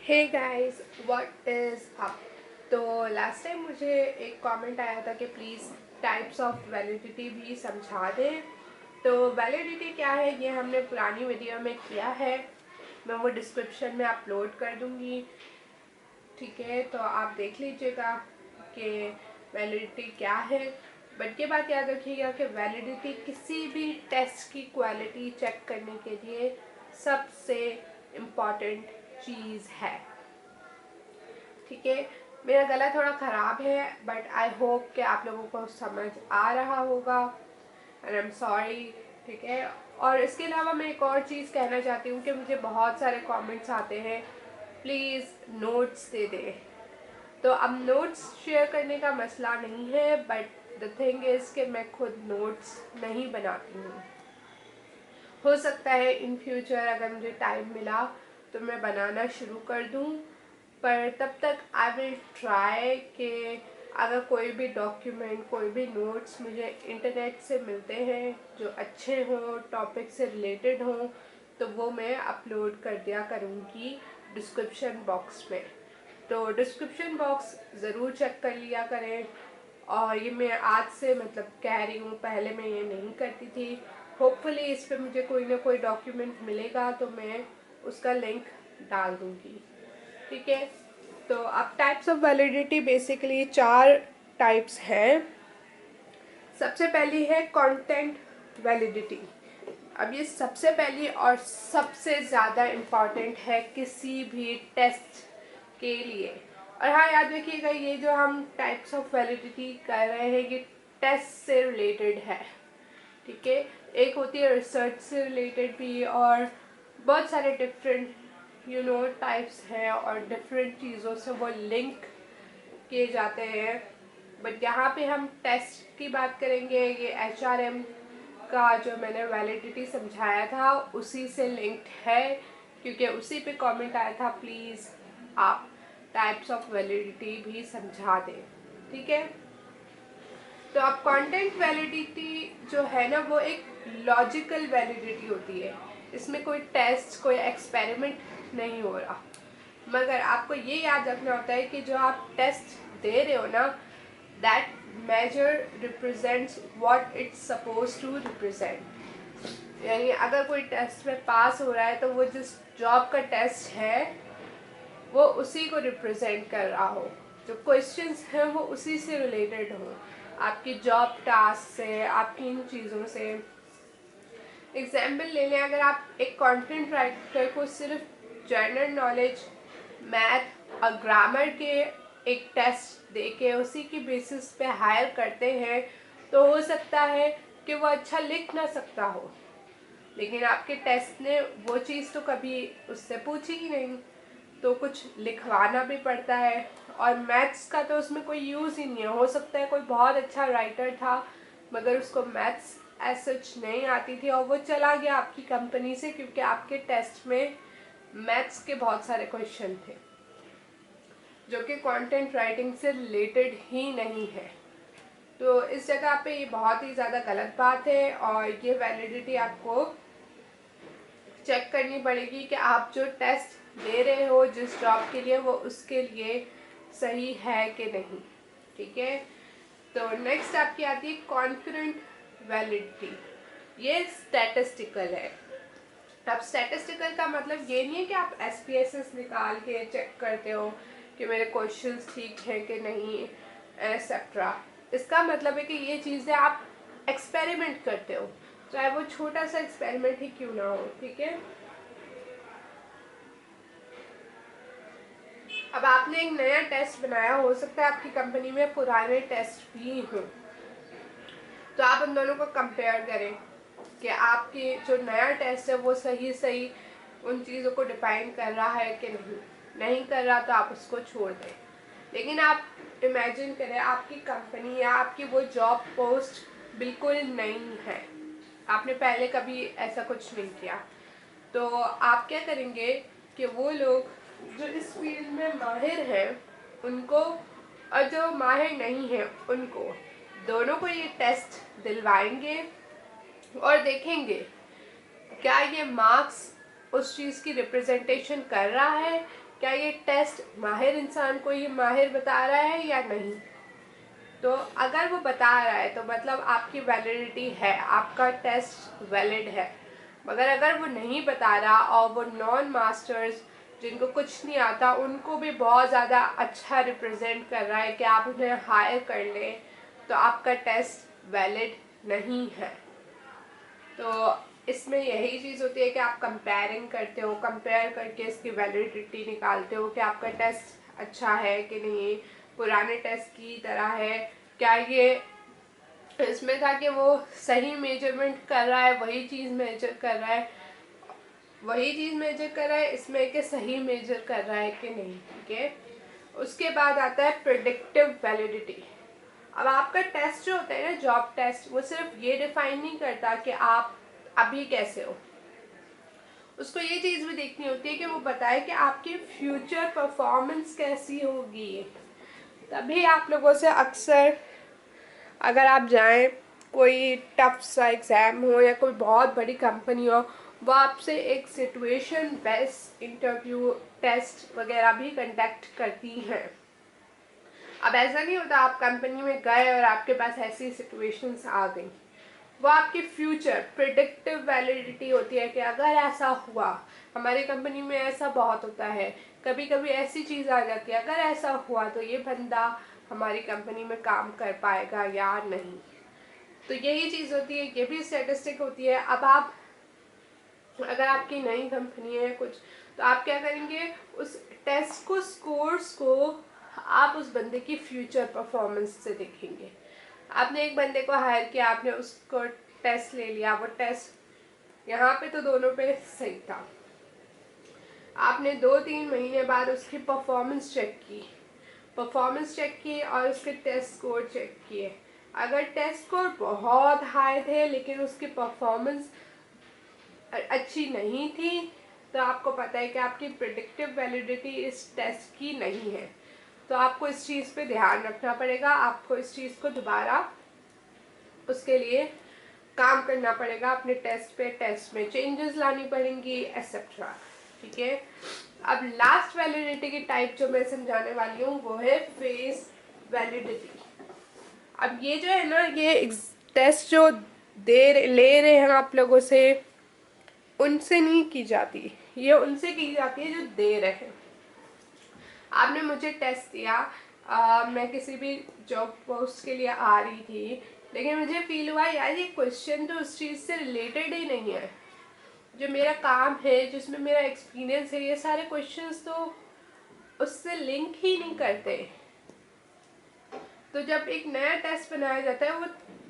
Hey guys, what is up. तो last time मुझे एक कमेंट आया था कि प्लीज़ टाइप्स ऑफ वैलिडिटी भी समझा दें। तो वैलिडिटी क्या है ये हमने पुरानी वीडियो में किया है, मैं वो डिस्क्रिप्शन में अपलोड कर दूँगी। ठीक है, तो आप देख लीजिएगा कि वैलिडिटी क्या है। बट ये बात याद रखिएगा कि वैलिडिटी किसी भी टेस्ट की क्वालिटी चेक करने के लिए सबसे इम्पॉर्टेंट चीज़ है। ठीक है, मेरा गला थोड़ा ख़राब है बट आई होप कि आप लोगों को समझ आ रहा होगा एंड आई एम सॉरी। ठीक है, और इसके अलावा मैं एक और चीज़ कहना चाहती हूँ कि मुझे बहुत सारे कमेंट्स आते हैं, प्लीज़ नोट्स दे दें। तो अब नोट्स शेयर करने का मसला नहीं है, बट द थिंग इज़ कि मैं खुद नोट्स नहीं बनाती हूँ। हो सकता है इन फ्यूचर अगर मुझे टाइम मिला तो मैं बनाना शुरू कर दूँ, पर तब तक आई विल ट्राई कि अगर कोई भी डॉक्यूमेंट, कोई भी नोट्स मुझे इंटरनेट से मिलते हैं जो अच्छे हों, टॉपिक से रिलेटेड हों, तो वो मैं अपलोड कर दिया करूँगी डिस्क्रिप्शन बॉक्स में। तो डिस्क्रिप्शन बॉक्स ज़रूर चेक कर लिया करें। और ये मैं आज से कह रही हूँ, पहले मैं ये नहीं करती थी। होपफुली इस पर मुझे कोई ना कोई डॉक्यूमेंट मिलेगा तो मैं उसका लिंक डाल दूँगी। ठीक है, तो अब types of validity basically 4 types हैं। सबसे पहली है कंटेंट वैलिडिटी। अब ये सबसे पहली और सबसे ज़्यादा इम्पॉर्टेंट है किसी भी टेस्ट के लिए। और हाँ, याद रखिएगा ये जो हम टाइप्स ऑफ वैलिडिटी कर रहे हैं ये टेस्ट से रिलेटेड है। ठीक है, एक होती है रिसर्च से रिलेटेड भी, और बहुत सारे डिफरेंट टाइप्स हैं और डिफरेंट चीज़ों से वो लिंक किए जाते हैं। बट यहाँ पे हम टेस्ट की बात करेंगे। ये HRM का जो मैंने वैलिडिटी समझाया था उसी से लिंक्ड है, क्योंकि उसी पे कमेंट आया था प्लीज़ आप टाइप्स ऑफ वैलिडिटी भी समझा दें। ठीक है, तो अब कंटेंट वैलिडिटी जो है ना वो एक लॉजिकल वैलिडिटी होती है। इसमें कोई टेस्ट, कोई एक्सपेरिमेंट नहीं हो रहा, मगर आपको ये याद रखना होता है कि जो आप टेस्ट दे रहे हो ना, that measure represents what it's suppose to represent. यानी अगर कोई टेस्ट में पास हो रहा है तो वो जिस जॉब का टेस्ट है वो उसी को रिप्रेजेंट कर रहा हो, जो क्वेश्चंस हैं वो उसी से रिलेटेड हो, आपकी जॉब टास्क से, आपकी इन चीज़ों से। एग्जाम्पल ले लें, अगर आप एक कंटेंट राइटर को सिर्फ जनरल नॉलेज, मैथ और ग्रामर के एक टेस्ट दे के उसी की बेसिस पे हायर करते हैं, तो हो सकता है कि वो अच्छा लिख ना सकता हो, लेकिन आपके टेस्ट ने वो चीज़ तो कभी उससे पूछी ही नहीं, तो कुछ लिखवाना भी पड़ता है। और मैथ्स का तो उसमें कोई यूज़ ही नहीं है। हो सकता है कोई बहुत अच्छा राइटर था मगर उसको मैथ्स एज सच नहीं आती थी और वो चला गया आपकी कंपनी से, क्योंकि आपके टेस्ट में मैथ्स के बहुत सारे क्वेश्चन थे जो कि कंटेंट राइटिंग से रिलेटेड ही नहीं है। तो इस जगह पे ये बहुत ही ज़्यादा गलत बात है, और ये वैलिडिटी आपको चेक करनी पड़ेगी कि आप जो टेस्ट दे रहे हो जिस जॉब के लिए, वो उसके लिए सही है कि नहीं। ठीक है, तो नेक्स्ट आपकी आती है कॉन्करेंट वैलिडिटी। ये स्टैटिस्टिकल है। अब स्टैटिस्टिकल का मतलब ये नहीं है कि आप SPSS निकाल के चेक करते हो कि मेरे क्वेश्चंस ठीक हैं कि नहीं एक्सेट्रा। इसका मतलब है कि ये चीज़ें आप एक्सपेरिमेंट करते हो, चाहे वो छोटा सा एक्सपेरिमेंट ही क्यों ना हो। ठीक है, अब आपने एक नया टेस्ट बनाया, हो सकता है आपकी कंपनी में पुराने टेस्ट भी हों, तो आप उन दोनों को कंपेयर करें कि आपकी जो नया टेस्ट है वो सही सही उन चीज़ों को डिफाइन कर रहा है कि नहीं कर रहा, तो आप उसको छोड़ दें। लेकिन आप इमेजिन करें आपकी कंपनी या आपकी वो जॉब पोस्ट बिल्कुल नई है, आपने पहले कभी ऐसा कुछ नहीं किया, तो आप क्या करेंगे कि वो लोग जो इस फील्ड में माहिर हैं उनको, और जो माहिर नहीं है उनको, दोनों को ये टेस्ट दिलवाएंगे और देखेंगे क्या ये मार्क्स उस चीज़ की रिप्रेजेंटेशन कर रहा है क्या ये टेस्ट माहिर इंसान को ये माहिर बता रहा है या नहीं। तो अगर वो बता रहा है तो मतलब आपकी वैलिडिटी है, आपका टेस्ट वैलिड है। मगर अगर वो नहीं बता रहा और वो नॉन मास्टर्स जिनको कुछ नहीं आता उनको भी बहुत ज़्यादा अच्छा रिप्रेजेंट कर रहा है कि आप उन्हें हायर कर लें, तो आपका टेस्ट वैलिड नहीं है। तो इसमें यही चीज़ होती है कि आप कंपेयरिंग करते हो, कंपेयर करके इसकी वैलिडिटी निकालते हो कि आपका टेस्ट अच्छा है कि नहीं, पुराने टेस्ट की तरह है, क्या ये इसमें था कि वो सही मेजरमेंट कर रहा है, वही चीज़ मेजर कर रहा है, इसमें कि सही मेजर कर रहा है कि नहीं। ठीक है, उसके बाद आता है प्रेडिक्टिव वैलिडिटी। अब आपका टेस्ट जो होता है ना, जॉब टेस्ट, वो सिर्फ ये डिफाइन नहीं करता कि आप अभी कैसे हो, उसको ये चीज़ भी देखनी होती है कि वो बताए कि आपकी फ्यूचर परफॉर्मेंस कैसी होगी। तभी आप लोगों से अक्सर अगर आप जाएं, कोई टफ सा एग्ज़ाम हो या कोई बहुत बड़ी कंपनी हो, वो आपसे एक सिचुएशन बेस्ड इंटरव्यू टेस्ट वगैरह भी कंडक्ट करती हैं। अब ऐसा नहीं होता आप कंपनी में गए और आपके पास ऐसी सिचुएशंस आ गई, वो आपकी फ्यूचर प्रिडिक्टिव वैलिडिटी होती है कि अगर ऐसा हुआ, हमारी कंपनी में ऐसा बहुत होता है, कभी कभी ऐसी चीज़ आ जाती है, अगर ऐसा हुआ तो ये बंदा हमारी कंपनी में काम कर पाएगा या नहीं। तो यही चीज़ होती है, ये भी स्टैटिस्टिक होती है। अब आप अगर आपकी नई कंपनी है कुछ, तो आप क्या करेंगे, उस टेस्ट को, स्कोर्स को आप उस बंदे की फ्यूचर परफॉर्मेंस से देखेंगे। आपने एक बंदे को हायर किया, आपने उसको टेस्ट ले लिया, वो टेस्ट यहाँ पे तो दोनों पे सही था, आपने 2-3 महीने बाद उसकी परफॉर्मेंस चेक की और उसके टेस्ट स्कोर चेक किए। अगर टेस्ट स्कोर बहुत हाई थे लेकिन उसकी परफॉर्मेंस अच्छी नहीं थी, तो आपको पता है कि आपकी प्रेडिक्टिव वैलिडिटी इस टेस्ट की नहीं है। तो आपको इस चीज़ पे ध्यान रखना पड़ेगा, आपको इस चीज़ को दोबारा उसके लिए काम करना पड़ेगा, अपने टेस्ट में चेंजेस लानी पड़ेंगी एक्सेट्रा। ठीक है, अब लास्ट वैलिडिटी की टाइप जो मैं समझाने वाली हूँ वो है फेस वैलिडिटी। अब ये जो है ना, ये टेस्ट जो ले रहे हैं आप लोगों से, उनसे नहीं की जाती, ये उनसे की जाती है जो दे रहे हैं। आपने मुझे टेस्ट दिया, मैं किसी भी जॉब पोस्ट के लिए आ रही थी, लेकिन मुझे फील हुआ यार ये क्वेश्चन तो उस चीज़ से रिलेटेड ही नहीं है, जो मेरा काम है, जिसमें मेरा एक्सपीरियंस है, ये सारे क्वेश्चंस तो उससे लिंक ही नहीं करते। तो जब एक नया टेस्ट बनाया जाता है, वो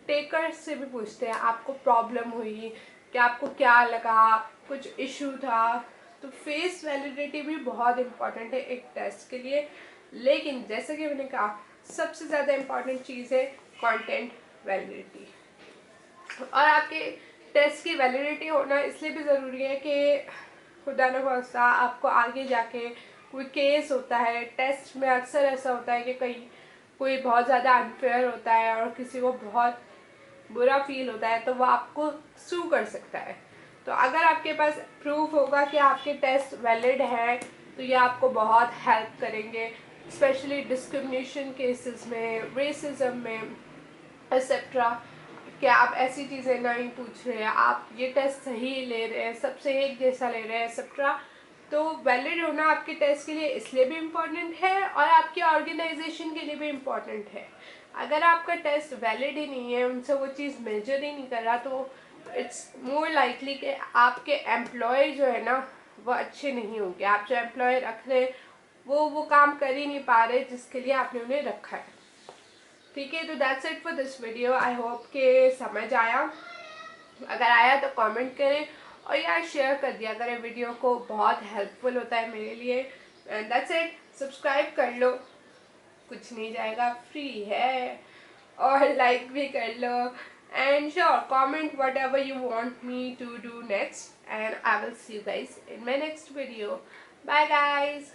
टेकर से भी पूछते हैं आपको प्रॉब्लम हुई कि आपको क्या लगा, कुछ इशू था। तो फेस वैलिडिटी भी बहुत इम्पॉर्टेंट है एक टेस्ट के लिए। लेकिन जैसे कि मैंने कहा, सबसे ज़्यादा इम्पॉर्टेंट चीज़ है कंटेंट वैलिडिटी। और आपके टेस्ट की वैलिडिटी होना इसलिए भी ज़रूरी है कि खुदा न खास्ता आपको आगे जाके कोई केस होता है, टेस्ट में अक्सर ऐसा होता है कि कहीं कोई बहुत ज़्यादा अनफेयर होता है और किसी को बहुत बुरा फील होता है, तो वो आपको सू कर सकता है। तो अगर आपके पास प्रूफ होगा कि आपके टेस्ट वैलिड है, तो ये आपको बहुत हेल्प करेंगे, स्पेशली डिस्क्रिमिनेशन केसेस में, रेसिज्म में एक्सेट्रा। कि आप ऐसी चीज़ें नहीं पूछ रहे हैं, आप ये टेस्ट सही ले रहे हैं, सबसे एक जैसा ले रहे हैं एक्सेट्रा। तो वैलिड होना आपके टेस्ट के लिए इसलिए भी इम्पॉर्टेंट है और आपकी ऑर्गेनाइजेशन के लिए भी इम्पॉर्टेंट है। अगर आपका टेस्ट वैलिड ही नहीं है, उनसे वो चीज़ मेजर ही नहीं कर रहा, तो इट्स मोर लाइकली कि आपके एम्प्लॉय जो है ना, वो अच्छे नहीं होंगे। आप जो एम्प्लॉय रख रहे हैं वो काम कर ही नहीं पा रहे जिसके लिए आपने उन्हें रखा है। ठीक है, तो that's it for this video. I hope के समझ आया, अगर आया तो कमेंट करें और यार शेयर कर दिया करें वीडियो को, बहुत हेल्पफुल होता है मेरे लिए। एंड दैट्स इट, सब्सक्राइब कर लो, कुछ नहीं जाएगा, फ्री है, और लाइक भी कर लो। And sure comment whatever you want me to do next, and I will see you guys in my next video. Bye guys.